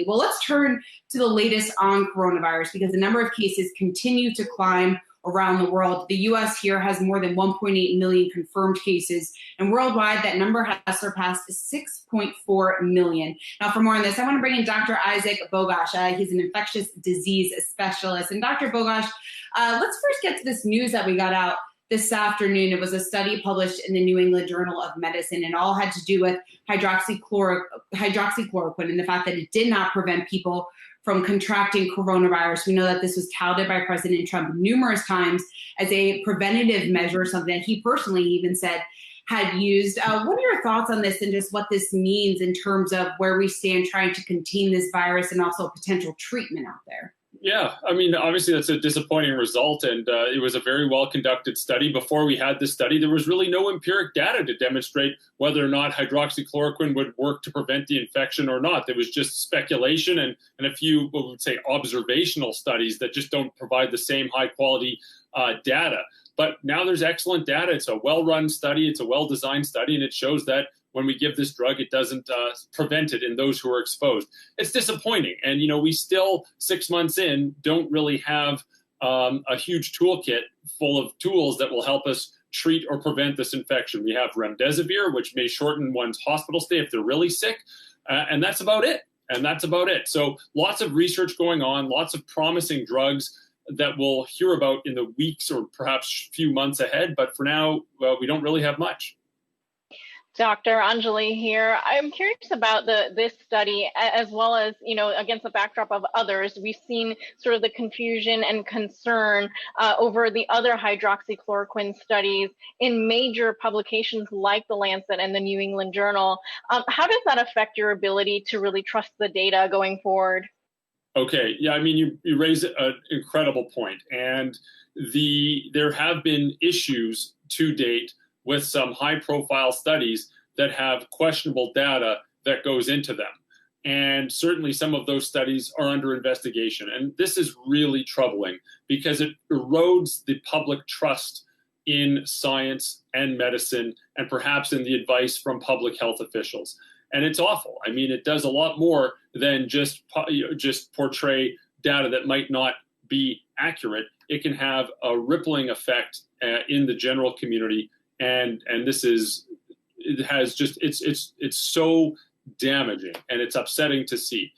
Well, let's turn to the latest on coronavirus because the number of cases continue to climb around the world. The U.S. here has more than 1.8 million confirmed cases, and worldwide that number has surpassed 6.4 million. Now, for more on this, I want to bring in Dr. Isaac Bogoch. He's an infectious disease specialist. And Dr. Bogoch, let's first get to this news that we got out this afternoon. It was a study published in the New England Journal of Medicine, and all had to do with hydroxychloroquine and the fact that it did not prevent people from contracting coronavirus. We know that this was touted by President Trump numerous times as a preventative measure, something that he personally even said had used. What are your thoughts on this and just what this means in terms of where we stand trying to contain this virus and also potential treatment out there? Yeah, I mean, obviously that's a disappointing result, and it was a very well-conducted study. Before we had this study, there was really no empiric data to demonstrate whether or not hydroxychloroquine would work to prevent the infection or not. There was just speculation and a few, what we would say, observational studies that just don't provide the same high-quality data. But now there's excellent data. It's a well-run study. It's a well-designed study, and it shows that when we give this drug, it doesn't prevent it in those who are exposed. It's disappointing. And, we still, 6 months in, don't really have a huge toolkit full of tools that will help us treat or prevent this infection. We have remdesivir, which may shorten one's hospital stay if they're really sick. And that's about it. So lots of research going on, lots of promising drugs that we'll hear about in the weeks or perhaps few months ahead. But for now, we don't really have much. Dr. Anjali here. I'm curious about this study as well as, against the backdrop of others. We've seen sort of the confusion and concern over the other hydroxychloroquine studies in major publications like The Lancet and the New England Journal. How does that affect your ability to really trust the data going forward? Okay, yeah, I mean, you raise an incredible point. And there have been issues to date with some high-profile studies that have questionable data that goes into them. And certainly some of those studies are under investigation. And this is really troubling because it erodes the public trust in science and medicine and perhaps in the advice from public health officials. And it's awful. I mean, it does a lot more than just portray data that might not be accurate. It can have a rippling effect in the general community. And it's so damaging and it's upsetting to see.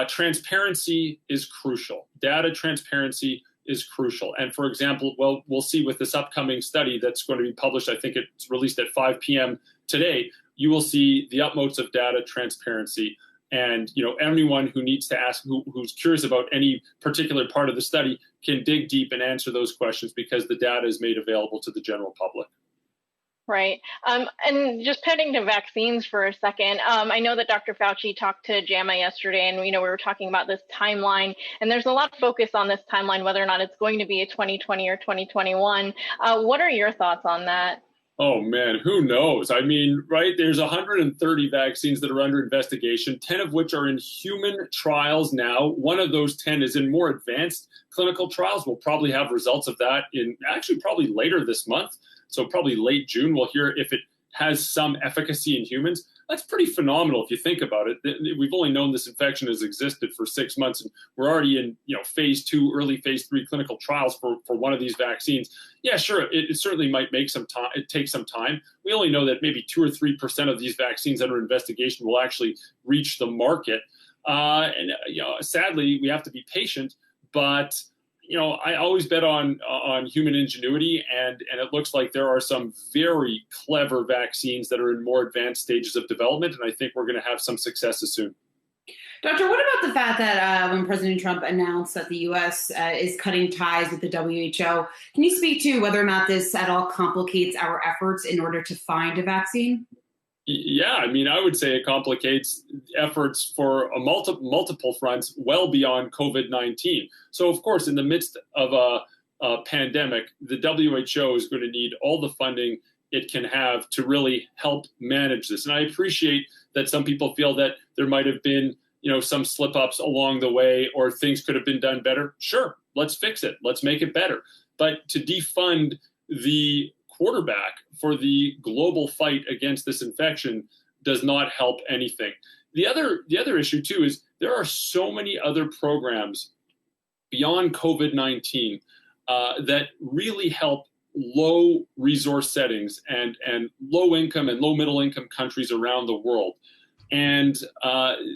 Transparency is crucial. Data transparency is crucial. And for example, we'll see with this upcoming study that's going to be published, I think it's released at 5 p.m. today, you will see the utmost of data transparency. And anyone who needs to ask, who's curious about any particular part of the study can dig deep and answer those questions because the data is made available to the general public. Right. And just pivoting to vaccines for a second, I know that Dr. Fauci talked to JAMA yesterday, and we were talking about this timeline, and there's a lot of focus on this timeline, whether or not it's going to be a 2020 or 2021. What are your thoughts on that? Oh, man, who knows? I mean, right, there's 130 vaccines that are under investigation, 10 of which are in human trials now. One of those 10 is in more advanced clinical trials. We'll probably have results of that probably later this month. So probably late June, we'll hear if it has some efficacy in humans. That's pretty phenomenal if you think about it. We've only known this infection has existed for 6 months, and we're already in phase 2, early phase 3 clinical trials for one of these vaccines. Yeah, sure, it certainly might make some time. It takes some time. We only know that maybe 2 or 3% of these vaccines under investigation will actually reach the market. And sadly, we have to be patient, but I always bet on human ingenuity, and it looks like there are some very clever vaccines that are in more advanced stages of development, and I think we're going to have some successes soon. Doctor, what about the fact that when President Trump announced that the U.S. Is cutting ties with the WHO, can you speak to whether or not this at all complicates our efforts in order to find a vaccine? Yeah, I mean, I would say it complicates efforts for multiple fronts well beyond COVID-19. So, of course, in the midst of a pandemic, the WHO is going to need all the funding it can have to really help manage this. And I appreciate that some people feel that there might have been, some slip-ups along the way or things could have been done better. Sure, let's fix it. Let's make it better. But to defund the quarterback for the global fight against this infection does not help anything. The other issue too is there are so many other programs beyond COVID-19 that really help low resource settings and low income and low middle income countries around the world. And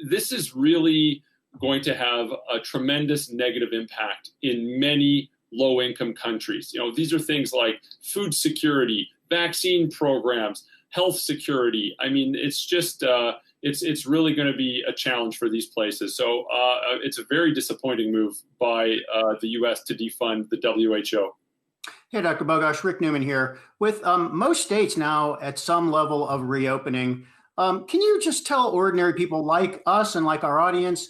this is really going to have a tremendous negative impact in many low income countries. These are things like food security, vaccine programs, health security. I mean, it's just, it's really going to be a challenge for these places. So it's a very disappointing move by the U.S. to defund the WHO. Hey, Dr. Bogosh, Rick Newman here. With most states now at some level of reopening, can you just tell ordinary people like us and like our audience,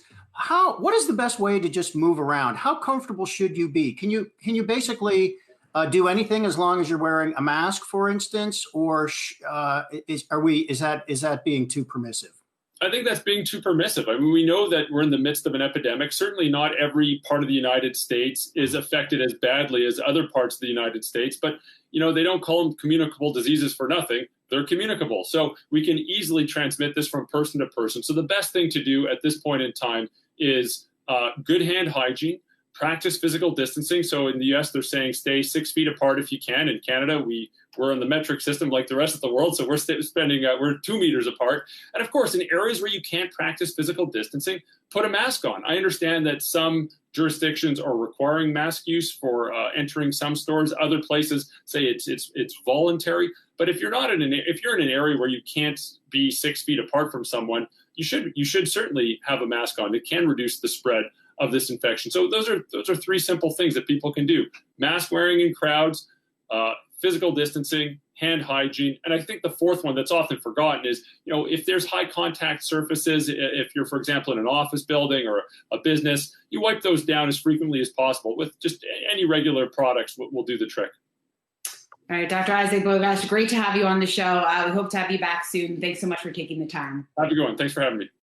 what is the best way to just move around? How comfortable should you be? Can you basically do anything as long as you're wearing a mask, for instance, or is that being too permissive? I think that's being too permissive. I mean, we know that we're in the midst of an epidemic. Certainly not every part of the United States is affected as badly as other parts of the United States, but they don't call them communicable diseases for nothing. They're communicable. So we can easily transmit this from person to person. So the best thing to do at this point in time is good hand hygiene, practice physical distancing. So in the US, they're saying stay 6 feet apart if you can. In Canada, we're in the metric system like the rest of the world. So we're 2 meters apart. And of course, in areas where you can't practice physical distancing, put a mask on. I understand that some jurisdictions are requiring mask use for entering some stores. Other places say it's voluntary. But if you're if you're in an area where you can't be 6 feet apart from someone, you should certainly have a mask on. It can reduce the spread of this infection. So those are three simple things that people can do: mask wearing in crowds, physical distancing, hand hygiene. And I think the fourth one that's often forgotten is, if there's high contact surfaces, if you're, for example, in an office building or a business, you wipe those down as frequently as possible with just any regular products will do the trick. All right, Dr. Isaac Bogosh, great to have you on the show. We hope to have you back soon. Thanks so much for taking the time. Have a good one. Thanks for having me.